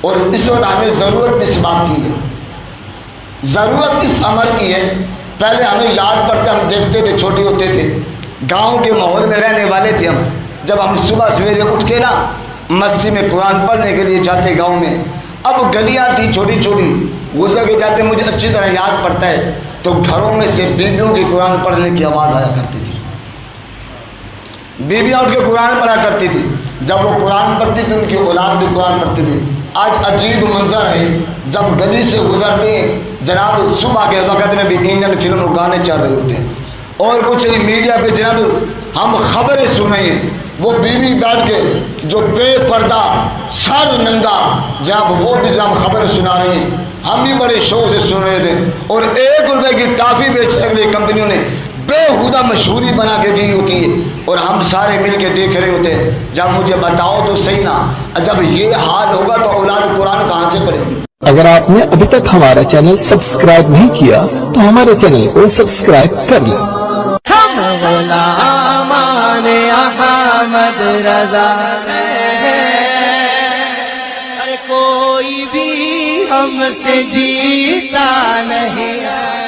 اور اس وقت ہمیں ضرورت اس بات کی ہے، ضرورت اس امر کی ہے. پہلے ہمیں یاد پڑتے، ہم دیکھتے تھے چھوٹے ہوتے تھے، گاؤں کے ماحول میں رہنے والے تھے ہم. جب ہم صبح سویرے اٹھ کے نا مسجد میں قرآن پڑھنے کے لیے جاتے گاؤں میں، اب گلیاں تھی چھوٹی چھوٹی، گزر کے جاتے، مجھے اچھی طرح یاد پڑتا ہے، تو گھروں میں سے بیویوں کی قرآن پڑھنے کی آواز آیا کرتی تھی. بیویاں اٹھ کے قرآن پڑھا کرتی تھی. جب وہ قرآن پڑھتی تھی ان کی اولاد بھی قرآن پڑھتی تھی. آج عجیب منظر ہے، جب گلی سے گزرتے ہیں جناب صبح کے وقت میں بھی انڈین فلم اور گانے چل رہے ہوتے ہیں، اور کچھ میڈیا پہ جناب ہم خبریں سن رہے ہیں، وہ بیوی بیٹھ کے جو بے پردہ سر ننگا جناب وہ بھی جناب خبریں سنا رہی ہیں. ہم بھی بڑے شوق سے سن رہے تھے، اور 1 روپے کی ٹافی بیچنے کے لیے کمپنیوں نے بےہودہ مشہوری بنا کے دی ہوتی ہے، اور ہم سارے مل کے دیکھ رہے ہوتے ہیں. جب مجھے بتاؤ تو صحیح نا، جب یہ حال ہوگا تو اولاد قرآن کہاں سے پڑھے گی؟ اگر آپ نے ابھی تک ہمارا چینل سبسکرائب نہیں کیا تو ہمارے چینل کو سبسکرائب کر لیں. ہم غلامان احمد رضا ہیں، کوئی بھی ہم سے جیتا نہیں.